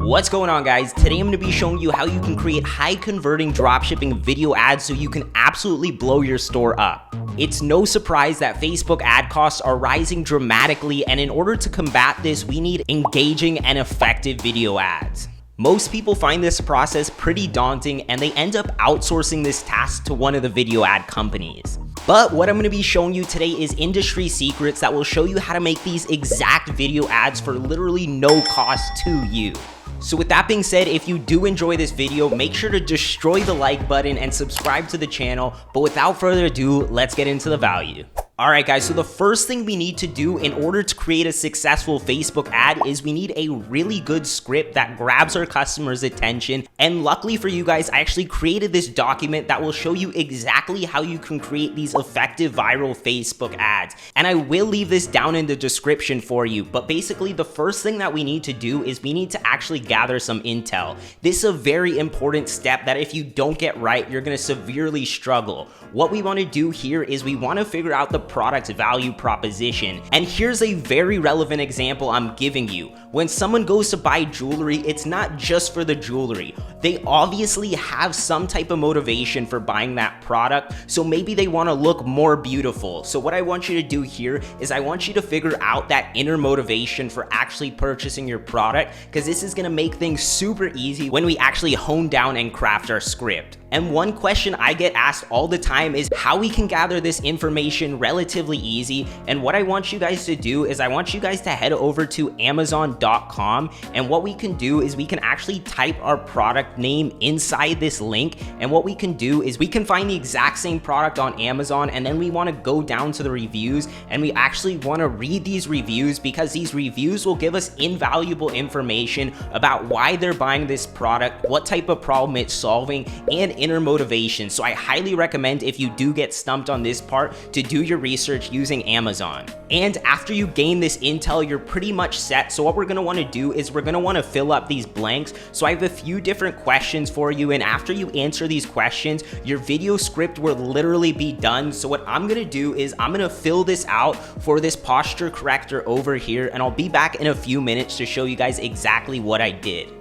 What's going on, guys? Today I'm going to be showing you how you can create high converting dropshipping video ads so you can absolutely blow your store up. It's no surprise that Facebook ad costs are rising dramatically, and in order to combat this, we need engaging and effective video ads. Most people find this process pretty daunting and they end up outsourcing this task to one of the video ad companies. But what I'm going to be showing you today is industry secrets that will show you how to make these exact video ads for literally no cost to you. So with that being said, if you do enjoy this video, make sure to destroy the like button and subscribe to the channel. But without further ado, let's get into the value. Alright guys, so the first thing we need to do in order to create a successful Facebook ad is we need a really good script that grabs our customers' attention. And luckily for you guys, I actually created this document that will show you exactly how you can create these effective viral Facebook ads. And I will leave this down in the description for you. But basically, the first thing that we need to do is we need to actually gather some intel. This is a very important step that if you don't get right, you're going to severely struggle. What we want to do here is we want to figure out the product value proposition. And here's a very relevant example I'm giving you. When someone goes to buy jewelry, it's not just for the jewelry. They obviously have some type of motivation for buying that product, so maybe they want to look more beautiful. So what I want you to do here is I want you to figure out that inner motivation for actually purchasing your product, because this is going to make things super easy when we actually hone down and craft our script. And one question I get asked all the time is how we can gather this information relatively easy. And what I want you guys to do is I want you guys to head over to Amazon.com, and what we can do is we can actually type our product name inside this link, and what we can do is we can find the exact same product on Amazon, and then we want to go down to the reviews, and we actually want to read these reviews, because these reviews will give us invaluable information about why they're buying this product, what type of problem it's solving, and inner motivation. So I highly recommend, if you do get stumped on this part, to do your research using Amazon. And after you gain this intel, you're pretty much set. So what we're going to want to do is we're going to want to fill up these blanks. So I have a few different questions for you, and after you answer these questions, your video script will literally be done. So what I'm going to do is I'm going to fill this out for this posture corrector over here, and I'll be back in a few minutes to show you guys exactly what I did.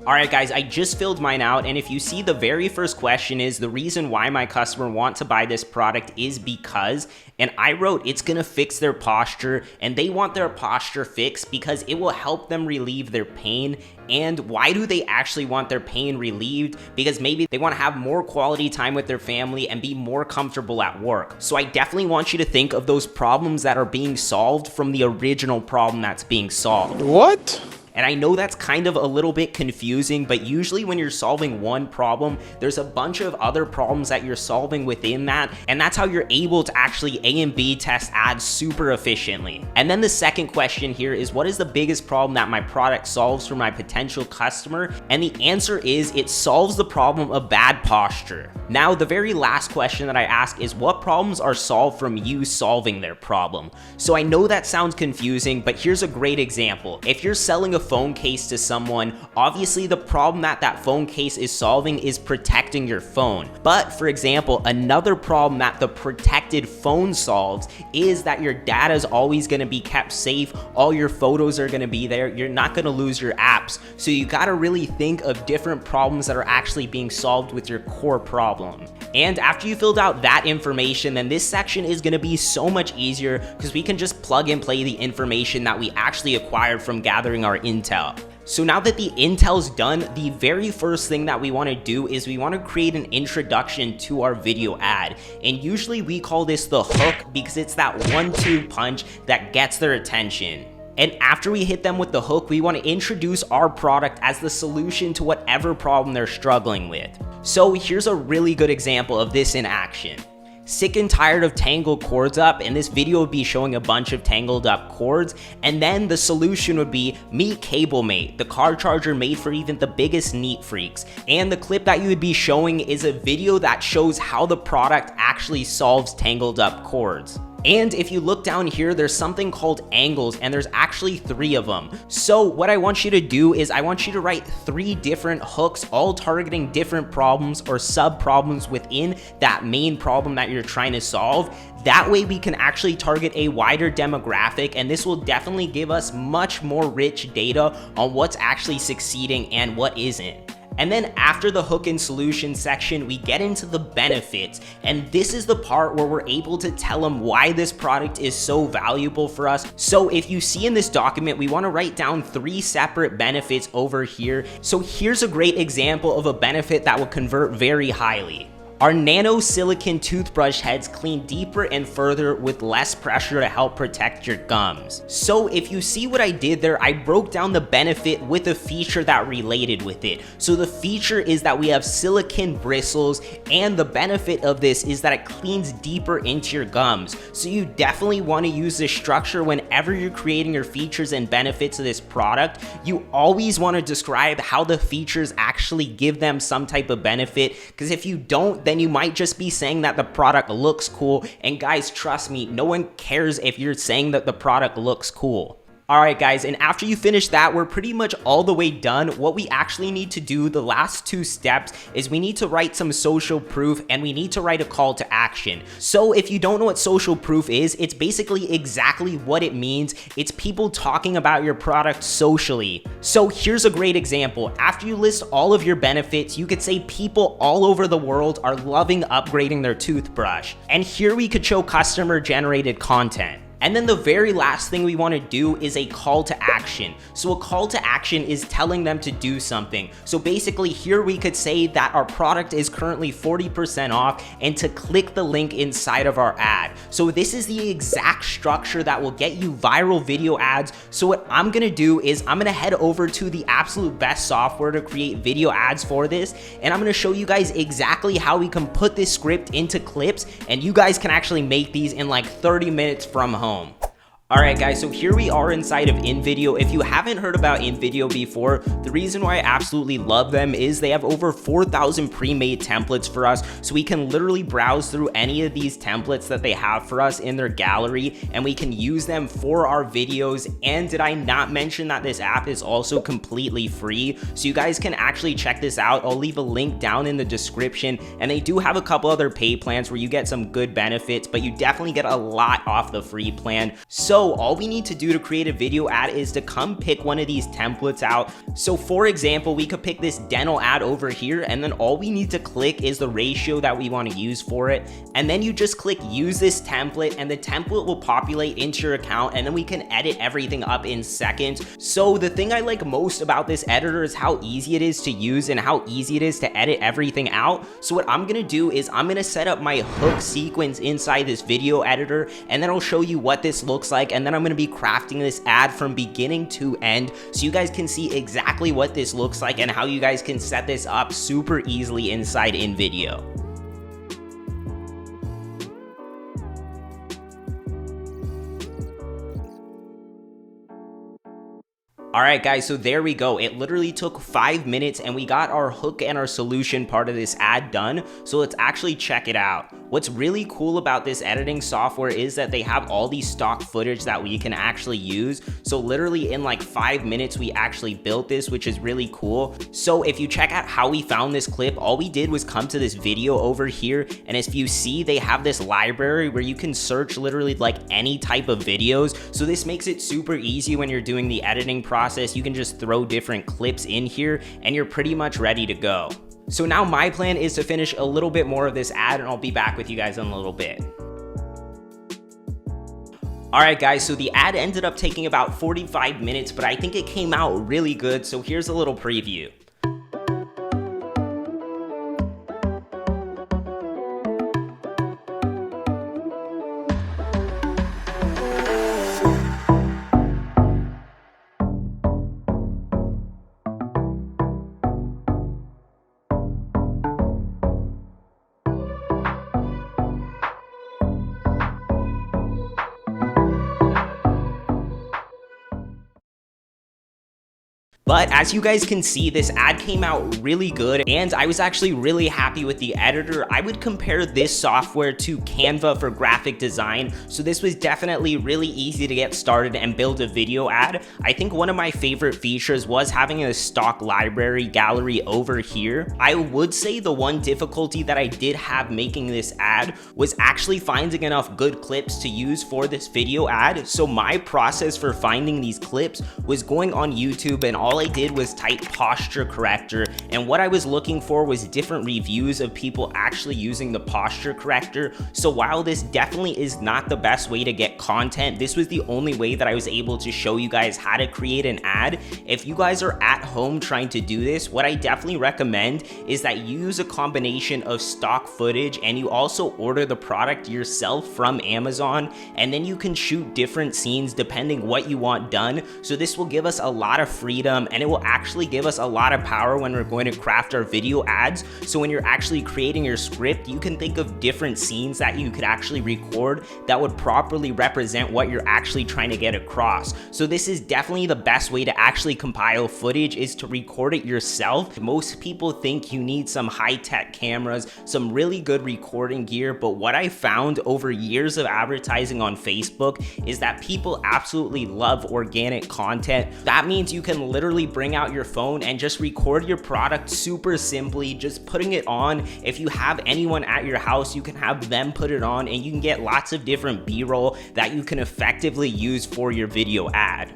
Alright guys, I just filled mine out, and if you see, the very first question is the reason why my customer wants to buy this product is because, and I wrote it's gonna fix their posture, and they want their posture fixed because it will help them relieve their pain. And why do they actually want their pain relieved? Because maybe they want to have more quality time with their family and be more comfortable at work. So I definitely want you to think of those problems that are being solved from the original problem that's being solved. What? And I know that's kind of a little bit confusing, but usually when you're solving one problem, there's a bunch of other problems that you're solving within that, and that's how you're able to actually A and B test ads super efficiently. And then the second question here is, what is the biggest problem that my product solves for my potential customer? And the answer is, it solves the problem of bad posture. Now, the very last question that I ask is, what problems are solved from you solving their problem? So I know that sounds confusing, but here's a great example. If you're selling a phone case to someone, obviously the problem that that phone case is solving is protecting your phone. But for example, another problem that the protected phone solves is that your data is always going to be kept safe, all your photos are going to be there, you're not going to lose your apps. So you got to really think of different problems that are actually being solved with your core problem. And after you filled out that information, then this section is going to be so much easier, because we can just plug and play the information that we actually acquired from gathering our intel. So now that the intel's done, the very first thing that we want to do is we want to create an introduction to our video ad. And usually we call this the hook, because it's that 1-2 punch that gets their attention. And after we hit them with the hook, we want to introduce our product as the solution to whatever problem they're struggling with. So here's a really good example of this in action. Sick and tired of tangled cords up, and this video would be showing a bunch of tangled up cords, and then the solution would be meet CableMate, the car charger made for even the biggest neat freaks. And the clip that you would be showing is a video that shows how the product actually solves tangled up cords. And if you look down here, there's something called angles, and there's actually 3 of them. So what I want you to do is I want you to write 3 different hooks, all targeting different problems or sub-problems within that main problem that you're trying to solve. That way we can actually target a wider demographic, and this will definitely give us much more rich data on what's actually succeeding and what isn't. And then after the hook and solution section, we get into the benefits. And this is the part where we're able to tell them why this product is so valuable for us. So if you see in this document, we want to write down 3 separate benefits over here. So here's a great example of a benefit that will convert very highly. Our nano silicone toothbrush heads clean deeper and further with less pressure to help protect your gums. So if you see what I did there, I broke down the benefit with a feature that related with it. So the feature is that we have silicone bristles, and the benefit of this is that it cleans deeper into your gums. So you definitely want to use this structure whenever you're creating your features and benefits of this product. You always want to describe how the features actually give them some type of benefit, because if you don't, then you might just be saying that the product looks cool. And guys, trust me, no one cares if you're saying that the product looks cool. Alright guys, and after you finish that, we're pretty much all the way done. What we actually need to do, the last 2 steps, is we need to write some social proof, and we need to write a call to action. So if you don't know what social proof is, it's basically exactly what it means. It's people talking about your product socially. So here's a great example. After you list all of your benefits, you could say people all over the world are loving upgrading their toothbrush. And here we could show customer generated content. And then the very last thing we want to do is a call to action. So a call to action is telling them to do something. So basically here we could say that our product is currently 40% off and to click the link inside of our ad. So this is the exact structure that will get you viral video ads. So what I'm going to do is I'm going to head over to the absolute best software to create video ads for this. And I'm going to show you guys exactly how we can put this script into clips, and you guys can actually make these in like 30 minutes from home. Alright guys, so here we are inside of InVideo. If you haven't heard about InVideo before, the reason why I absolutely love them is they have over 4,000 pre-made templates for us, so we can literally browse through any of these templates that they have for us in their gallery, and we can use them for our videos. And did I not mention that this app is also completely free? So you guys can actually check this out. I'll leave a link down in the description, and they do have a couple other pay plans where you get some good benefits, but you definitely get a lot off the free plan. So all we need to do to create a video ad is to come pick one of these templates out. So for example, we could pick this dental ad over here, and then all we need to click is the ratio that we want to use for it. And then you just click use this template, and the template will populate into your account, and then we can edit everything up in seconds. So the thing I like most about this editor is how easy it is to use and how easy it is to edit everything out. So what I'm gonna do is I'm gonna set up my hook sequence inside this video editor, and then I'll show you what this looks like. And then I'm going to be crafting this ad from beginning to end, so you guys can see exactly what this looks like and how you guys can set this up super easily inside InVideo. Alright guys, so there we go. It literally took 5 minutes and we got our hook and our solution part of this ad done. So let's actually check it out. What's really cool about this editing software is that they have all these stock footage that we can actually use. So literally in like 5 minutes, we actually built this, which is really cool. So if you check out how we found this clip, all we did was come to this video over here. And as you see, they have this library where you can search literally like any type of videos. So this makes it super easy when you're doing the editing process. You can just throw different clips in here and you're pretty much ready to go. So now my plan is to finish a little bit more of this ad, and I'll be back with you guys in a little bit. Alright guys, so the ad ended up taking about 45 minutes, but I think it came out really good, so here's a little preview. But as you guys can see, this ad came out really good, and I was actually really happy with the editor. I would compare this software to Canva for graphic design, so this was definitely really easy to get started and build a video ad. I think one of my favorite features was having a stock library gallery over here. I would say the one difficulty that I did have making this ad was actually finding enough good clips to use for this video ad. So my process for finding these clips was going on YouTube, and all I did was type posture corrector, and what I was looking for was different reviews of people actually using the posture corrector. So while this definitely is not the best way to get content, this was the only way that I was able to show you guys how to create an ad. If you guys are at home trying to do this, what I definitely recommend is that you use a combination of stock footage, and you also order the product yourself from Amazon, and then you can shoot different scenes depending what you want done. So this will give us a lot of freedom, and it will actually give us a lot of power when we're going to craft our video ads. So when you're actually creating your script, you can think of different scenes that you could actually record that would properly represent what you're actually trying to get across. So this is definitely the best way to actually compile footage, is to record it yourself. Most people think you need some high-tech cameras, some really good recording gear, but what I found over years of advertising on Facebook is that people absolutely love organic content. That means you can literally bring out your phone and just record your product super simply, just putting it on. If you have anyone at your house, you can have them put it on, and you can get lots of different B-roll that you can effectively use for your video ad.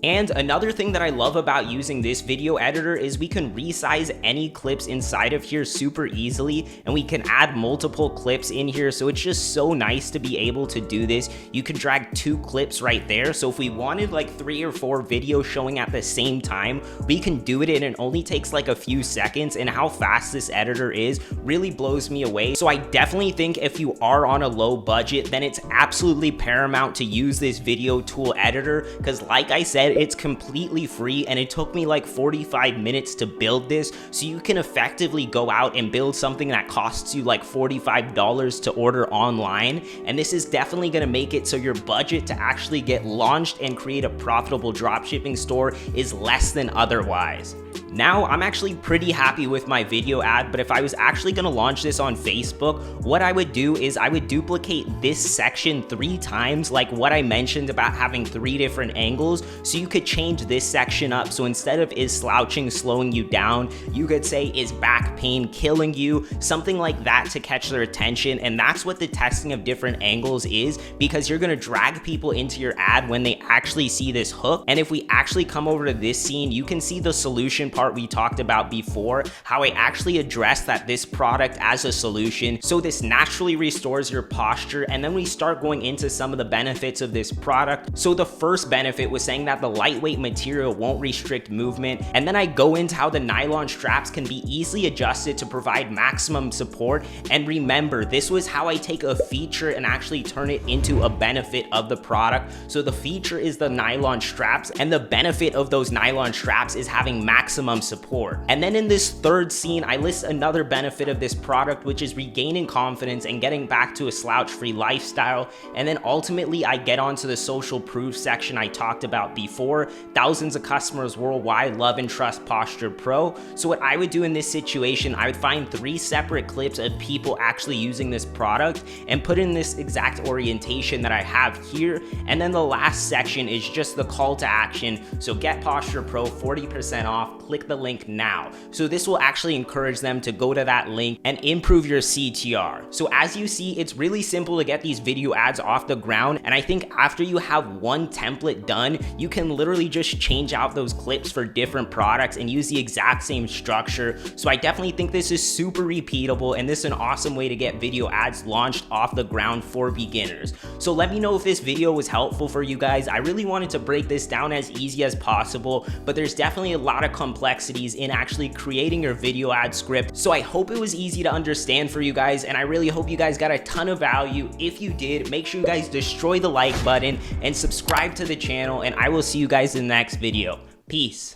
And another thing that I love about using this video editor is we can resize any clips inside of here super easily, and we can add multiple clips in here. So it's just so nice to be able to do this. You can drag 2 clips right there. So if we wanted like 3 or 4 videos showing at the same time, we can do it, and it only takes like a few seconds. And how fast this editor is really blows me away. So I definitely think if you are on a low budget, then it's absolutely paramount to use this video tool editor, because like I said, it's completely free, and it took me like 45 minutes to build this. So you can effectively go out and build something that costs you like $45 to order online, and this is definitely going to make it so your budget to actually get launched and create a profitable dropshipping store is less than otherwise. Now, I'm actually pretty happy with my video ad, but if I was actually going to launch this on Facebook, what I would do is I would duplicate this section 3 times, like what I mentioned about having 3 different angles. So you could change this section up. So instead of "is slouching slowing you down," you could say "is back pain killing you," something like that to catch their attention. And that's what the testing of different angles is, because you're going to drag people into your ad when they actually see this hook. And if we actually come over to this scene, you can see the solution part we talked about before, how I actually addressed that this product as a solution. So this naturally restores your posture, and then we start going into some of the benefits of this product. So the first benefit was saying that the lightweight material won't restrict movement, and then I go into how the nylon straps can be easily adjusted to provide maximum support. And remember, this was how I take a feature and actually turn it into a benefit of the product. So the feature is the nylon straps, and the benefit of those nylon straps is having maximum support. And then in this third scene, I list another benefit of this product, which is regaining confidence and getting back to a slouch-free lifestyle. And then ultimately, I get onto the social proof section I talked about before. Thousands of customers worldwide love and trust Posture Pro. So what I would do in this situation, I would find 3 separate clips of people actually using this product and put in this exact orientation that I have here. And then the last section is just the call to action. So get Posture Pro 40% off, click the link now. So this will actually encourage them to go to that link and improve your CTR. So as you see, it's really simple to get these video ads off the ground. And I think after you have one template done, you can literally just change out those clips for different products and use the exact same structure. So I definitely think this is super repeatable, and this is an awesome way to get video ads launched off the ground for beginners. So let me know if this video was helpful for you guys. I really wanted to break this down as easy as possible, but there's definitely a lot of complexities in actually creating your video ad script. So I hope it was easy to understand for you guys, and I really hope you guys got a ton of value. If you did, make sure you guys destroy the like button and subscribe to the channel, and I will see you guys in the next video. Peace.